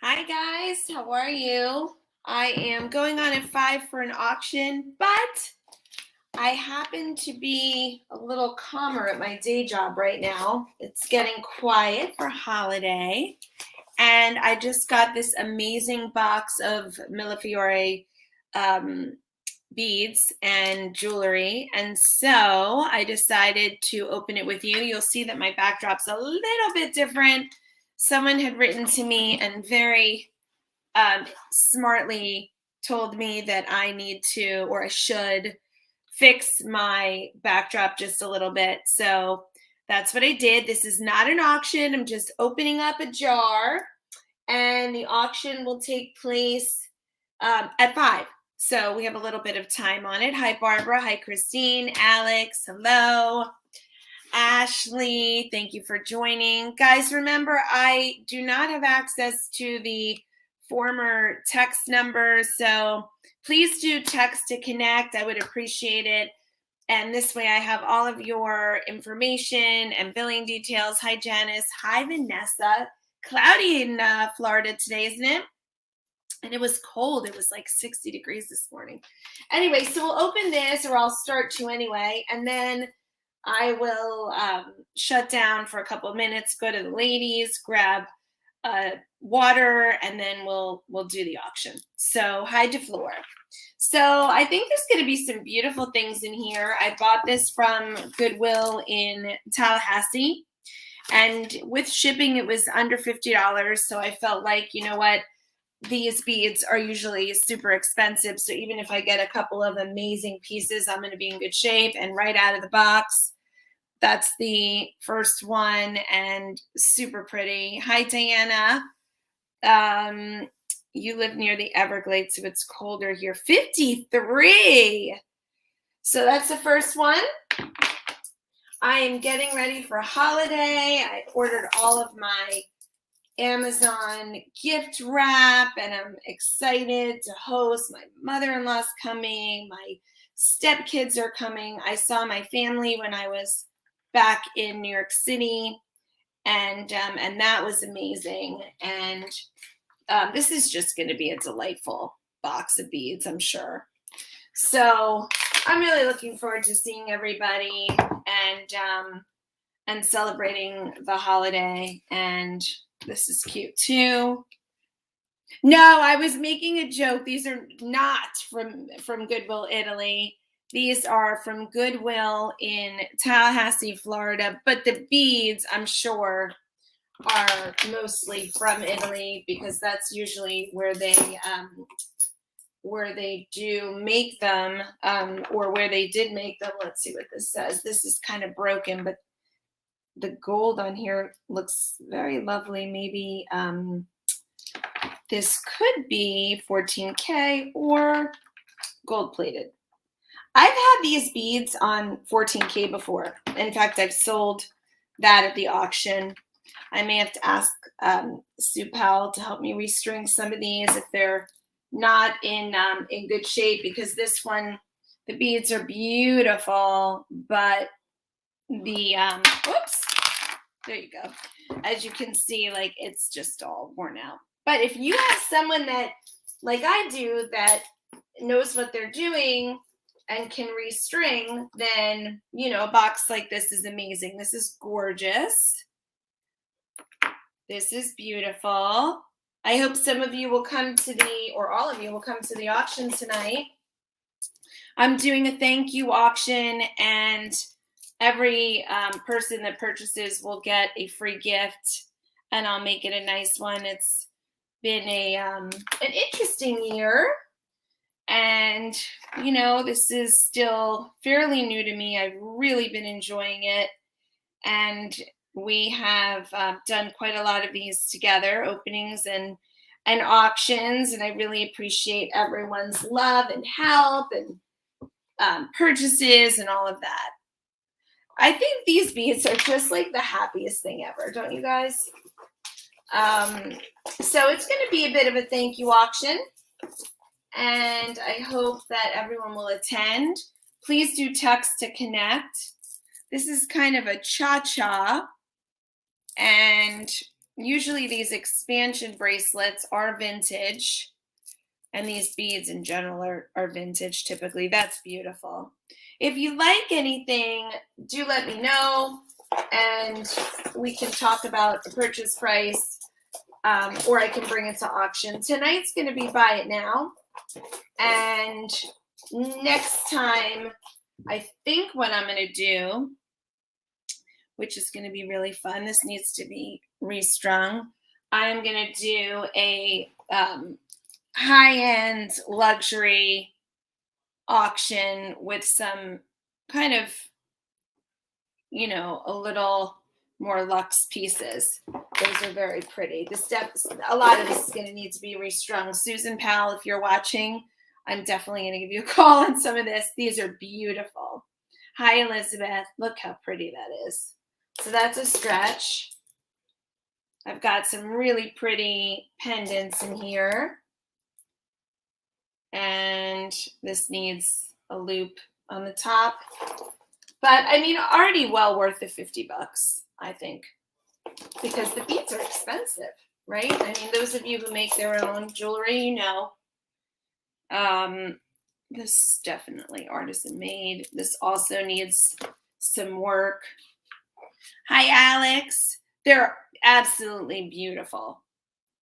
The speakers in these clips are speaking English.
Hi guys, how are you? I am going on at 5 for an auction, but I happen to be a little calmer at my day job right now. It's getting quiet for holiday, and I just got this amazing box of Millefiori um, beads and jewelry, and so I decided to open it with you. You'll see that my backdrop's a little bit different. Someone had written to me and very smartly told me that I need to, or I should, fix my backdrop just a little bit. So that's what I did. This is not an auction. I'm just opening up a jar, and the auction will take place at 5. So we have a little bit of time on it. Hi, Barbara. Hi, Christine. Alex. Hello. Ashley, thank you for joining. Guys, remember, I do not have access to the former text numbers, so please do text to connect. I would appreciate it. And this way I have all of your information and billing details. Hi, Janice. Hi, Vanessa. Cloudy in Florida today, isn't it? And it was cold. It was like 60 degrees this morning. Anyway, so we'll open this, or I'll start to anyway, and then I will shut down for a couple of minutes, go to the ladies, grab water, and then we'll do the auction. So hi, DeFleur. So I think there's going to be some beautiful things in here. I bought this from Goodwill in Tallahassee, and with shipping it was under $50. So I felt like, you know what, these beads are usually super expensive. So even if I get a couple of amazing pieces, I'm going to be in good shape. And right out of the box, that's the first one, and super pretty. Hi, Diana. You live near the Everglades, so it's colder here. 53. So that's the first one. I am getting ready for holiday. I ordered all of my Amazon gift wrap, and I'm excited to host. My mother-in-law's coming. My stepkids are coming. I saw my family when I was back in New York City, and that was amazing. And this is just going to be a delightful box of beads, I'm sure. So I'm really looking forward to seeing everybody and celebrating the holiday. And this is cute too. No, I was making a joke. These are not from Goodwill Italy. These are from Goodwill in Tallahassee, Florida. But the beads, I'm sure, are mostly from Italy, because that's usually where they do make them, or where they did make them. Let's see what this says. This is kind of broken, but the gold on here looks very lovely. Maybe this could be 14K or gold plated. I've had these beads on 14K before. In fact, I've sold that at the auction. I may have to ask Sue Powell to help me restring some of these if they're not in good shape, because this one, the beads are beautiful, but the whoops, there you go. As you can see, like, it's just all worn out. But if you have someone that, like I do, that knows what they're doing and can restring, then, you know, a box like this is amazing. This is gorgeous. This is beautiful. I hope some of you will come to or all of you will come to the auction tonight. I'm doing a thank you auction, and every person that purchases will get a free gift, and I'll make it a nice one. It's been an interesting year, and you know, this is still fairly new to me. I've really been enjoying it, and we have done quite a lot of these together, openings and auctions, and I really appreciate everyone's love and help and purchases and all of that. I think these beads are just like the happiest thing ever, don't you guys? So it's going to be a bit of a thank you auction, and I hope that everyone will attend. Please do text to connect. This is kind of a cha-cha, and usually these expansion bracelets are vintage, and these beads in general are vintage typically. That's beautiful. If you like anything, do let me know, and we can talk about the purchase price, or I can bring it to auction. Tonight's going to be buy it now, and next time, I think what I'm going to do, which is going to be really fun, this needs to be restrung. I'm going to do a high-end luxury auction with some kind of, you know, a little more luxe pieces. Those are very pretty. A lot of this is going to need to be restrung. Susan Powell, if you're watching, I'm definitely going to give you a call on some of this. These are beautiful. Hi, Elizabeth. Look how pretty that is. So that's a stretch. I've got some really pretty pendants in here. And this needs a loop on the top. But I mean, already well worth the 50 bucks, I think, because the beads are expensive, right? I mean, those of you who make their own jewelry, you know. This is definitely artisan made. This also needs some work. Hi, Alex. They're absolutely beautiful.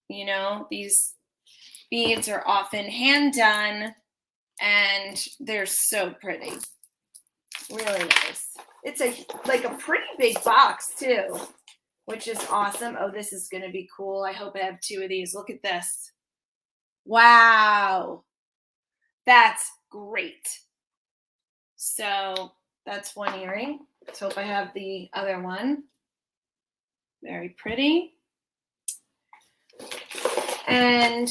You know, these beads are often hand done, and they're so pretty. Really nice. It's like a pretty big box too, which is awesome. Oh, this is going to be cool. I hope I have 2 of these. Look at this. Wow. That's great. So that's one earring. Let's hope I have the other one. Very pretty. And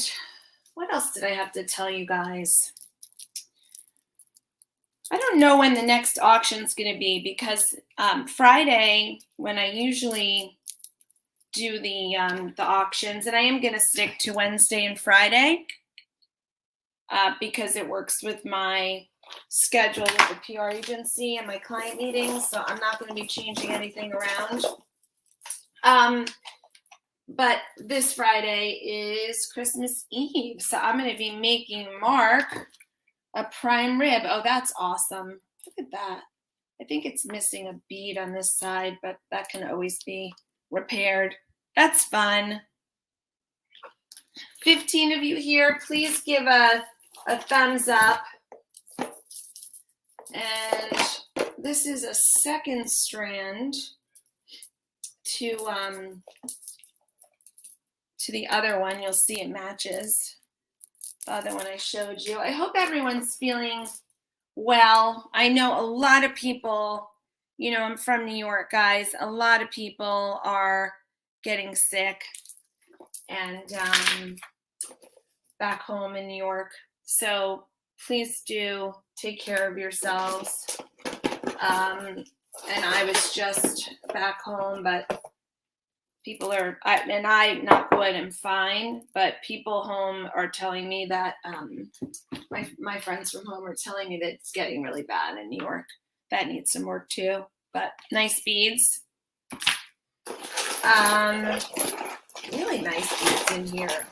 what else did I have to tell you guys? I don't know when the next auction is going to be, because Friday, when I usually do the auctions, and I am going to stick to Wednesday and Friday because it works with my schedule with the PR agency and my client meetings, so I'm not going to be changing anything around. But this Friday is Christmas Eve, so I'm going to be making Mark a prime rib. Oh, that's awesome. Look at that. I think it's missing a bead on this side, but that can always be repaired. That's fun. 15 of you here, please give a thumbs up. And this is a second strand to the other one. You'll see it matches the other one I showed you. I hope everyone's feeling well. I know a lot of people, you know, I'm from New York, guys. A lot of people are getting sick and back home in New York. So please do take care of yourselves. And I was just back home, but people are, and I'm not good, I'm fine, but people home are telling me that, my friends from home are telling me that it's getting really bad in New York. That needs some work too, but nice beads. Really nice beads in here.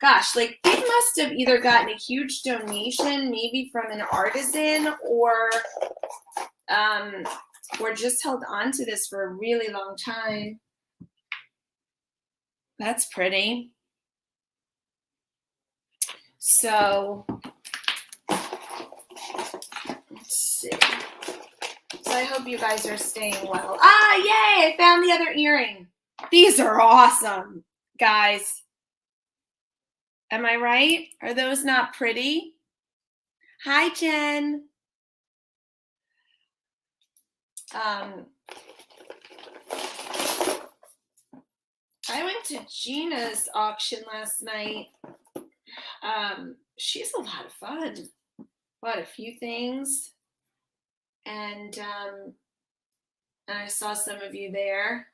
Gosh, like they must have either gotten a huge donation, maybe from an artisan, or just held on to this for a really long time. That's pretty. So let's see. So I hope you guys are staying well. Ah, yay! I found the other earring. These are awesome, guys. Am I right? Are those not pretty? Hi, Jen. I went to Gina's auction last night. She's a lot of fun. Bought a few things, and I saw some of you there.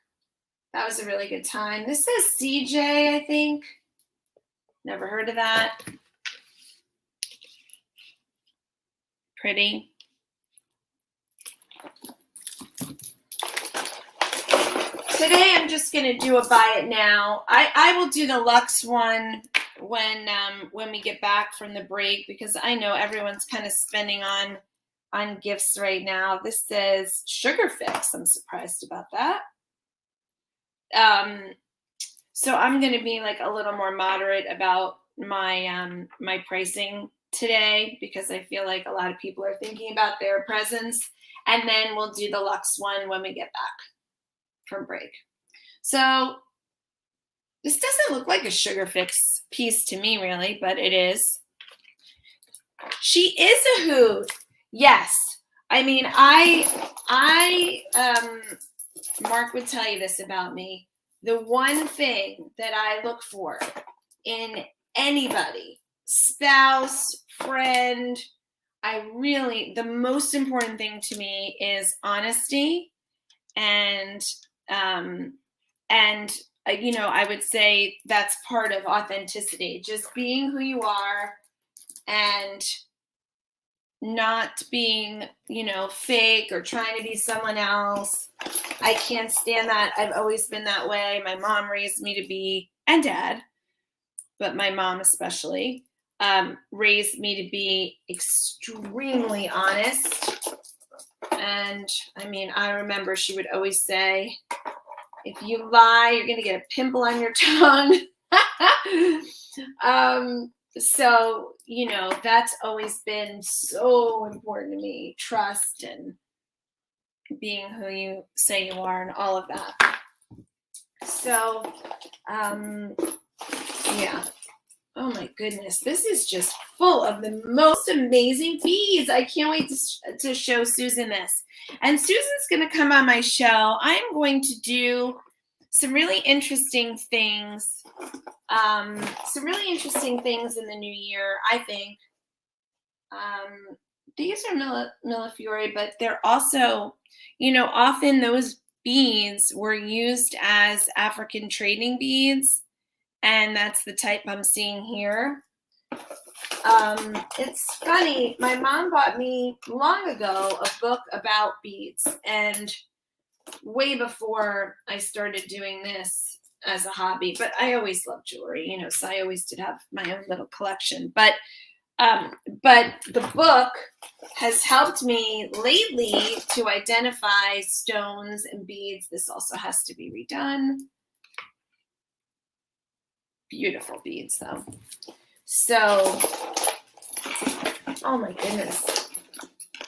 That was a really good time. This says CJ, I think. Never heard of that. Pretty. Today I'm I'm just gonna do a buy it now. I will do the Luxe one when we get back from the break, because I know everyone's kind of spending on gifts right now. This says Sugar Fix. I'm surprised about that. So I'm going to be like a little more moderate about my my pricing today, because I feel like a lot of people are thinking about their presents, and then we'll do the Luxe one when we get back from break. So this doesn't look like a Sugar Fix piece to me, really, but it is. She is a hoot. Yes. I mean, Mark would tell you this about me. The one thing that I look for in anybody, spouse, friend, the most important thing to me is honesty, and I would say that's part of authenticity, just being who you are and not being, fake or trying to be someone else. I can't stand that. I've always been that way. My mom raised me to be, and dad, but my mom especially, raised me to be extremely honest. And I mean, I remember she would always say, if you lie, you're going to get a pimple on your tongue. So, that's always been so important to me. Trust and being who you say you are and all of that. So, yeah. Oh my goodness. This is just full of the most amazing beads. I can't wait to show Susan this. And Susan's going to come on my show. I'm going to do some really interesting things. In the new year, I think. These are Millefiori, but they're also, often those beads were used as African trading beads, and that's the type I'm seeing here. It's funny, my mom bought me long ago a book about beads, and way before I started doing this as a hobby, but I always loved jewelry, so I always did have my own little collection. But the book has helped me lately to identify stones and beads. This also has to be redone. Beautiful beads, though. So, oh my goodness.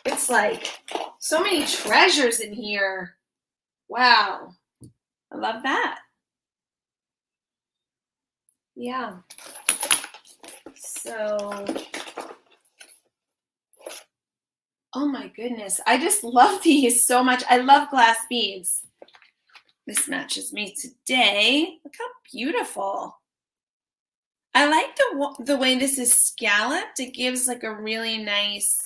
It's like so many treasures in here. Wow. I love that. Yeah. So, oh my goodness. I just love these so much. I love glass beads. This matches me today. Look how beautiful. I like the way this is scalloped. It gives like a really nice,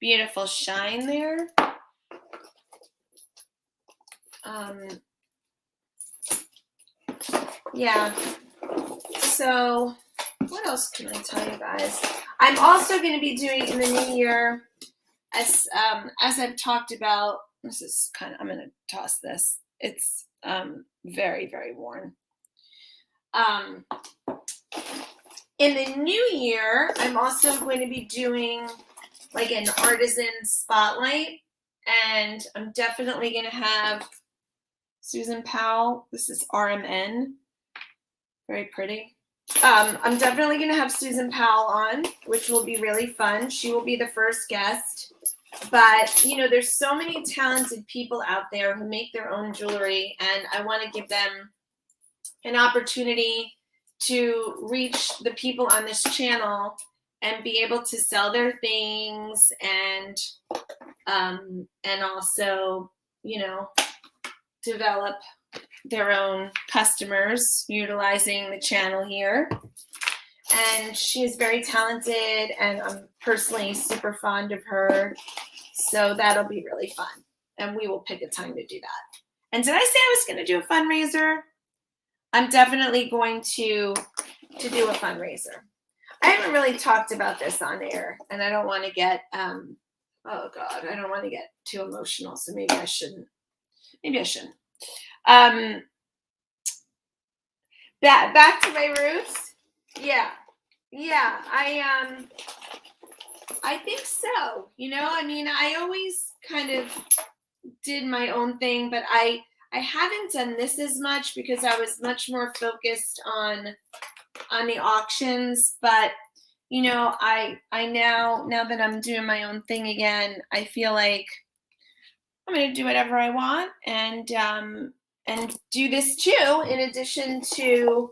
beautiful shine there. Yeah. So what else can I tell you guys? I'm also going to be doing in the new year, as I've talked about. This is I'm going to toss this. It's very, very worn. In the new year, I'm also going to be doing like an artisan spotlight, and I'm definitely going to have Susan Powell. This is RMN. Very pretty. I'm definitely going to have Susan Powell on, which will be really fun. She will be the first guest. But, there's so many talented people out there who make their own jewelry, and I want to give them an opportunity to reach the people on this channel and be able to sell their things and also, develop their own customers utilizing the channel here. And she's very talented, and I'm personally super fond of her. So that'll be really fun. And we will pick a time to do that. And did I say I was going to do a fundraiser? I'm definitely going to do a fundraiser. I haven't really talked about this on air, and I don't want to get, I don't want to get too emotional, so maybe I shouldn't. Back to my roots. Yeah. I think so. You know, I mean, I always kind of did my own thing, but I haven't done this as much because I was much more focused on the auctions. But you know, I now that I'm doing my own thing again, I feel like I'm going to do whatever I want and do this too, in addition to,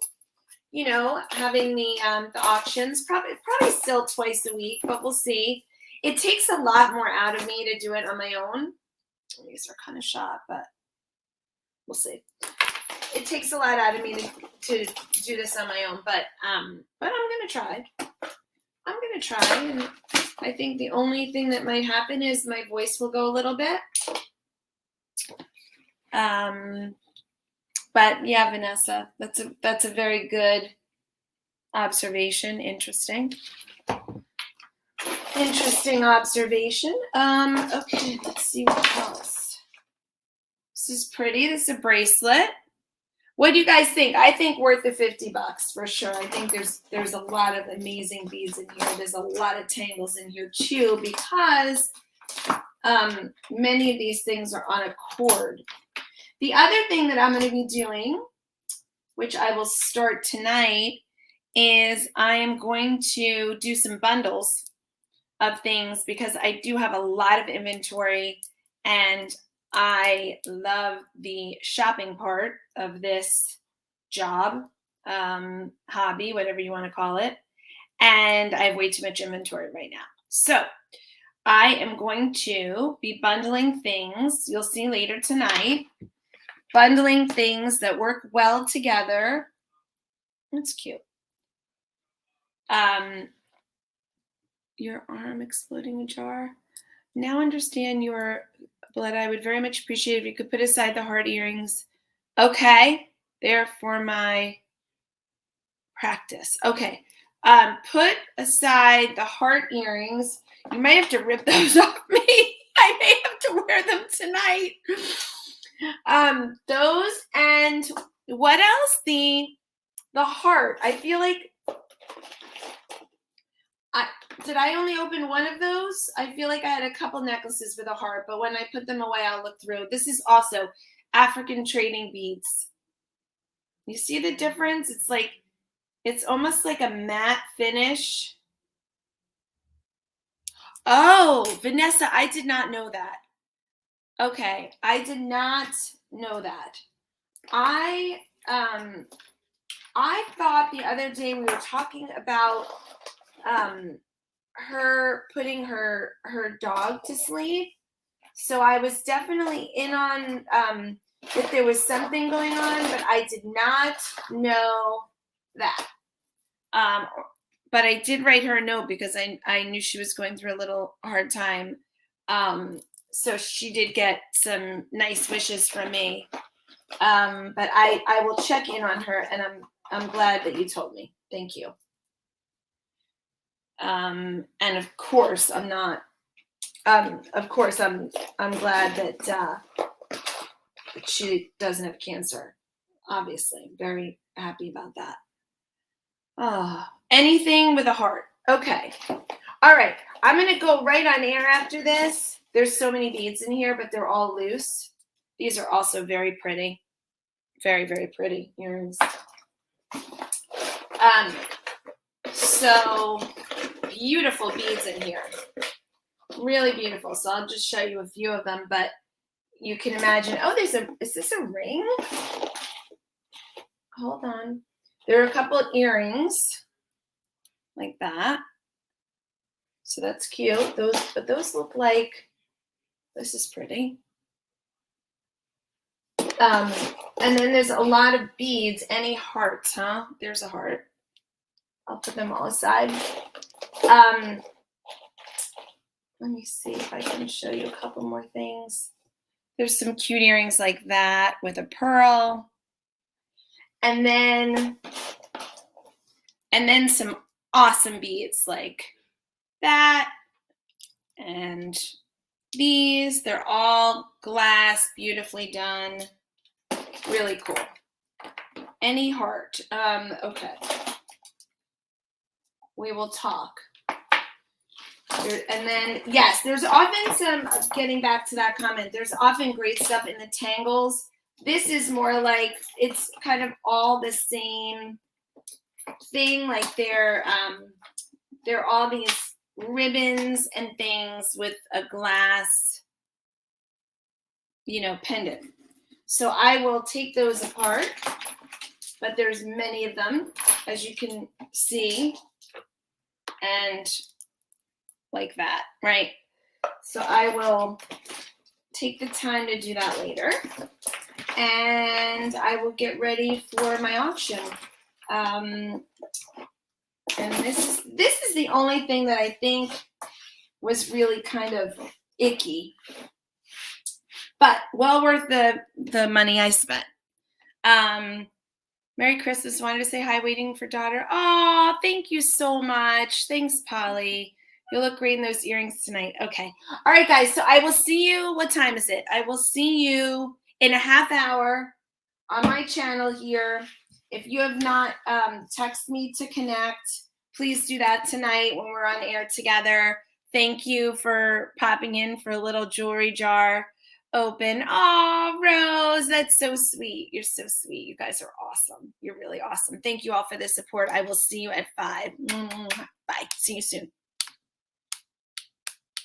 you know, having the auctions. Probably still twice a week, but we'll see. It takes a lot more out of me to do it on my own. These are kind of shot, but we'll see. It takes a lot out of me to do this on my own, but I'm gonna try. I'm gonna try, and I think the only thing that might happen is my voice will go a little bit. But yeah, Vanessa, that's a very good observation. Interesting observation. Okay, let's see what else. This is pretty. This is a bracelet. What do you guys think? I think worth the $50 for sure. I think there's a lot of amazing beads in here. There's a lot of tangles in here too, because many of these things are on a cord. The other thing that I'm going to be doing, which I will start tonight, is I am going to do some bundles of things because I do have a lot of inventory and I love the shopping part of this job, hobby, whatever you want to call it. And I have way too much inventory right now. So I am going to be bundling things. You'll see later tonight. Bundling things that work well together. That's cute. Your arm exploding a jar. Now understand your blood. I would very much appreciate if you could put aside the heart earrings. Okay, they're for my practice. Okay, put aside the heart earrings. You might have to rip those off me. I may have to wear them tonight. Those, and what else? The heart. I feel like did I only open one of those? I feel like I had a couple necklaces with a heart, but when I put them away, I'll look through. This is also African trading beads. You see the difference? It's almost like a matte finish. Oh, Vanessa, I did not know that. Okay, I did not know that. I thought the other day we were talking about her putting her dog to sleep. So I was definitely in on that there was something going on, but I did not know that. But I did write her a note because I knew she was going through a little hard time. So she did get some nice wishes from me. But I will check in on her, and I'm glad that you told me. Thank you. And of course I'm not. Of course I'm glad that she doesn't have cancer. Obviously, very happy about that. Oh, anything with a heart. Okay. All right. I'm gonna go right on air after this. There's so many beads in here, but they're all loose. These are also very pretty. Very, very pretty earrings. So beautiful beads in here. Really beautiful. So I'll just show you a few of them, but you can imagine. Oh, is this a ring? Hold on. There are a couple of earrings like that. So that's cute. But those look like, this is pretty. And then there's a lot of beads. Any hearts, huh? There's a heart. I'll put them all aside. Let me see if I can show you a couple more things. There's some cute earrings like that with a pearl. And then some awesome beads like that. And these, they're all glass, beautifully done. Really cool. Any heart. Okay. We will talk. And then, yes, there's often some, getting back to that comment, there's often great stuff in the tangles. This is more like, it's kind of all the same thing. Like they're all these ribbons and things with a glass, pendant. So I will take those apart, but there's many of them, as you can see, and like that, right? So I will take the time to do that later, and I will get ready for my auction. And this is the only thing that I think was really kind of icky, but well worth the money I spent. Merry Christmas. Wanted to say hi, waiting for daughter. Oh, thank you so much. Thanks, Polly. You look great in those earrings tonight. Okay. All right, guys. So I will see you. What time is it? I will see you in a half hour on my channel here. If you have not texted me to connect, please do that tonight when we're on air together. Thank you for popping in for a little jewelry jar open. Oh, Rose, that's so sweet. You're so sweet. You guys are awesome. You're really awesome. Thank you all for the support. I will see you at 5. Bye. See you soon.